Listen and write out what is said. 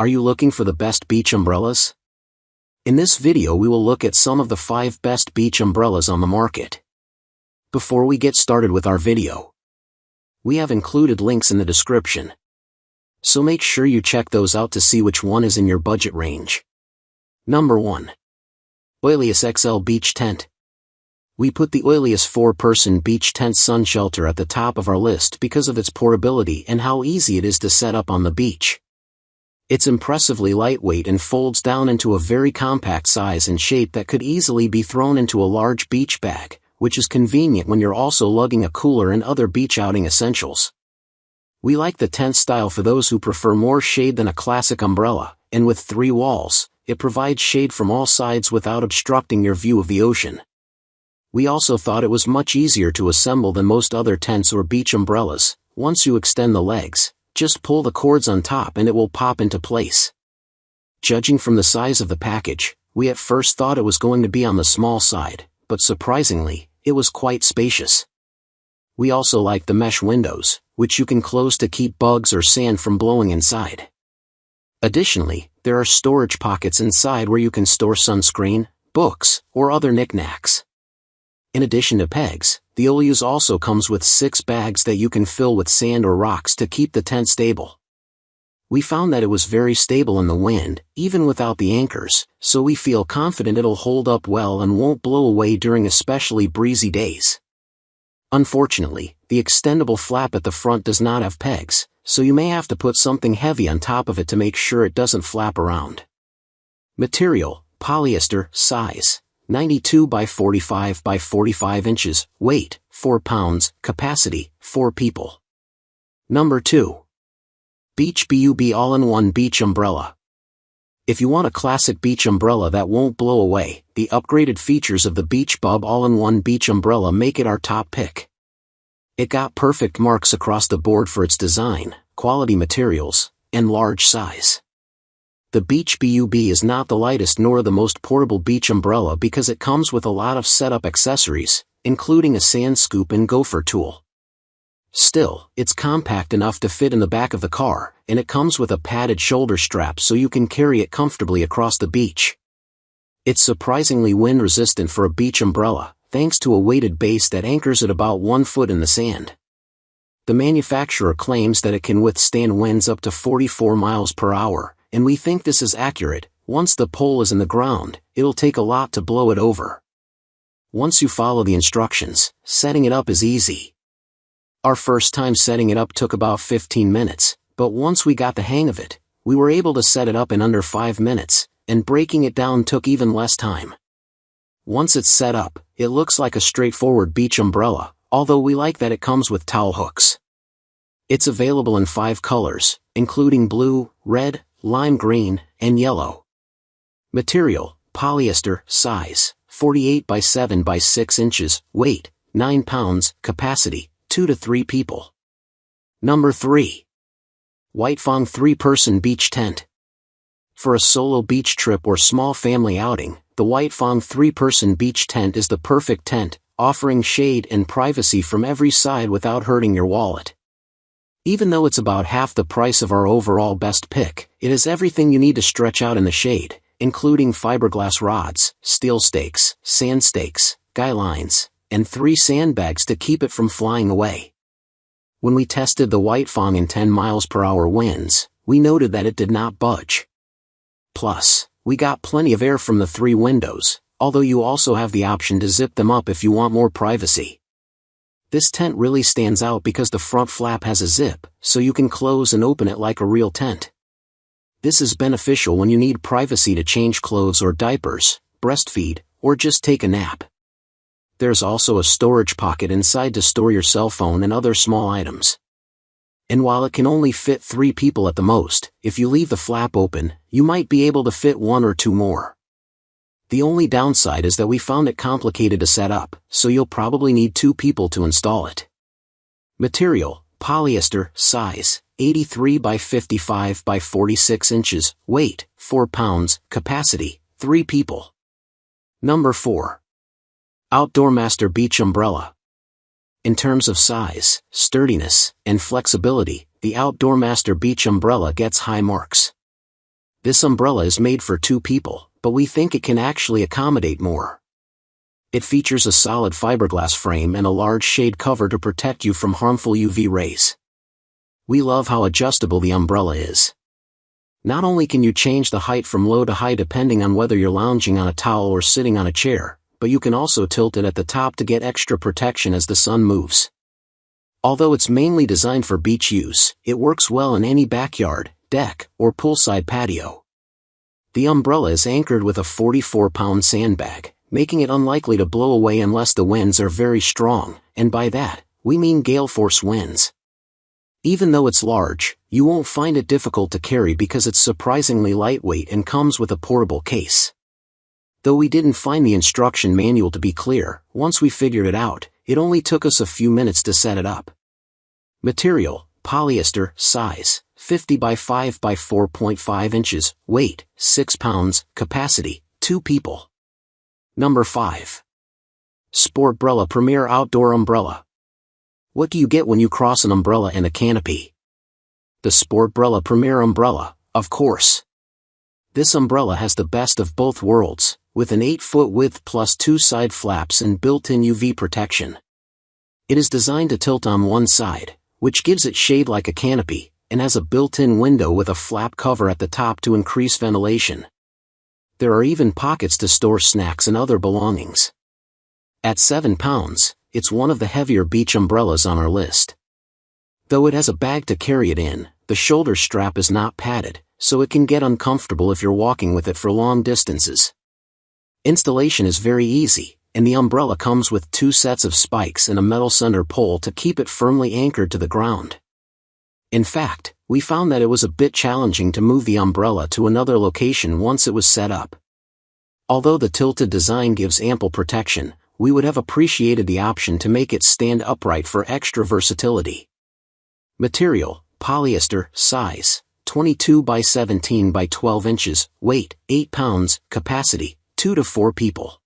Are you looking for the best beach umbrellas? In this video we will look at some of the 5 best beach umbrellas on the market. Before we get started with our video, we have included links in the description, so make sure you check those out to see which one is in your budget range. Number 1. Oileus XL Beach Tent. We put the Oileus 4-person beach tent sun shelter at the top of our list because of its portability and how easy it is to set up on the beach. It's impressively lightweight and folds down into a very compact size and shape that could easily be thrown into a large beach bag, which is convenient when you're also lugging a cooler and other beach outing essentials. We like the tent style for those who prefer more shade than a classic umbrella, and with 3 walls, it provides shade from all sides without obstructing your view of the ocean. We also thought it was much easier to assemble than most other tents or beach umbrellas. Once you extend the legs, just pull the cords on top and it will pop into place. Judging from the size of the package, we at first thought it was going to be on the small side, but surprisingly, it was quite spacious. We also like the mesh windows, which you can close to keep bugs or sand from blowing inside. Additionally, there are storage pockets inside where you can store sunscreen, books, or other knickknacks. In addition to pegs, the Oileus also comes with 6 bags that you can fill with sand or rocks to keep the tent stable. We found that it was very stable in the wind, even without the anchors, so we feel confident it'll hold up well and won't blow away during especially breezy days. Unfortunately, the extendable flap at the front does not have pegs, so you may have to put something heavy on top of it to make sure it doesn't flap around. Material, polyester, size, 92 by 45 by 45 inches, weight, 4 pounds, capacity, 4 people. Number 2. beachBUB All-in-One Beach Umbrella. If you want a classic beach umbrella that won't blow away, the upgraded features of the beachBUB All-in-One Beach Umbrella make it our top pick. It got perfect marks across the board for its design, quality materials, and large size. The beachBUB is not the lightest nor the most portable beach umbrella because it comes with a lot of setup accessories, including a sand scoop and gopher tool. Still, it's compact enough to fit in the back of the car, and it comes with a padded shoulder strap so you can carry it comfortably across the beach. It's surprisingly wind-resistant for a beach umbrella, thanks to a weighted base that anchors at about 1 foot in the sand. The manufacturer claims that it can withstand winds up to 44 miles per hour, and we think this is accurate. Once the pole is in the ground, it'll take a lot to blow it over. Once you follow the instructions, setting it up is easy. Our first time setting it up took about 15 minutes, but once we got the hang of it, we were able to set it up in under 5 minutes, and breaking it down took even less time. Once it's set up, it looks like a straightforward beach umbrella, although we like that it comes with towel hooks. It's available in 5 colors, including blue, red, lime green, and yellow. Material, polyester, size, 48 by 7 by 6 inches, weight, 9 pounds, capacity, 2 to 3 people. Number 3. WhiteFang 3-person beach tent. For a solo beach trip or small family outing, the WhiteFang 3-person beach tent is the perfect tent, offering shade and privacy from every side without hurting your wallet. Even though it's about half the price of our overall best pick, it has everything you need to stretch out in the shade, including fiberglass rods, steel stakes, sand stakes, guy lines, and 3 sandbags to keep it from flying away. When we tested the WhiteFang in 10 miles per hour winds, we noted that it did not budge. Plus, we got plenty of air from the 3 windows, although you also have the option to zip them up if you want more privacy. This tent really stands out because the front flap has a zip, so you can close and open it like a real tent. This is beneficial when you need privacy to change clothes or diapers, breastfeed, or just take a nap. There's also a storage pocket inside to store your cell phone and other small items. And while it can only fit 3 people at the most, if you leave the flap open, you might be able to fit 1 or 2 more. The only downside is that we found it complicated to set up, so you'll probably need 2 people to install it. Material, polyester, size, 83 by 55 by 46 inches, weight, 4 pounds, capacity, 3 people. Number 4. OutdoorMaster Beach Umbrella. In terms of size, sturdiness, and flexibility, the OutdoorMaster Beach Umbrella gets high marks. This umbrella is made for 2 people, but we think it can actually accommodate more. It features a solid fiberglass frame and a large shade cover to protect you from harmful UV rays. We love how adjustable the umbrella is. Not only can you change the height from low to high depending on whether you're lounging on a towel or sitting on a chair, but you can also tilt it at the top to get extra protection as the sun moves. Although it's mainly designed for beach use, it works well in any backyard, deck, or poolside patio. The umbrella is anchored with a 44-pound sandbag, making it unlikely to blow away unless the winds are very strong, and by that, we mean gale force winds. Even though it's large, you won't find it difficult to carry because it's surprisingly lightweight and comes with a portable case. Though we didn't find the instruction manual to be clear, once we figured it out, it only took us a few minutes to set it up. Material, polyester, size, 50 by 5 by 4.5 inches, weight, 6 pounds, capacity, 2 people. Number 5. Sport-Brella Premier Outdoor Umbrella. What do you get when you cross an umbrella and a canopy? The Sport-Brella Premier Umbrella, of course. This umbrella has the best of both worlds, with an 8-foot width plus 2 side flaps and built-in UV protection. It is designed to tilt on one side, which gives it shade like a canopy, and has a built-in window with a flap cover at the top to increase ventilation. There are even pockets to store snacks and other belongings. At 7 pounds, it's one of the heavier beach umbrellas on our list. Though it has a bag to carry it in, the shoulder strap is not padded, so it can get uncomfortable if you're walking with it for long distances. Installation is very easy, and the umbrella comes with 2 sets of spikes and a metal center pole to keep it firmly anchored to the ground. In fact, we found that it was a bit challenging to move the umbrella to another location once it was set up. Although the tilted design gives ample protection, we would have appreciated the option to make it stand upright for extra versatility. Material, polyester, size, 22 by 17 by 12 inches, weight, 8 pounds, capacity, 2 to 4 people.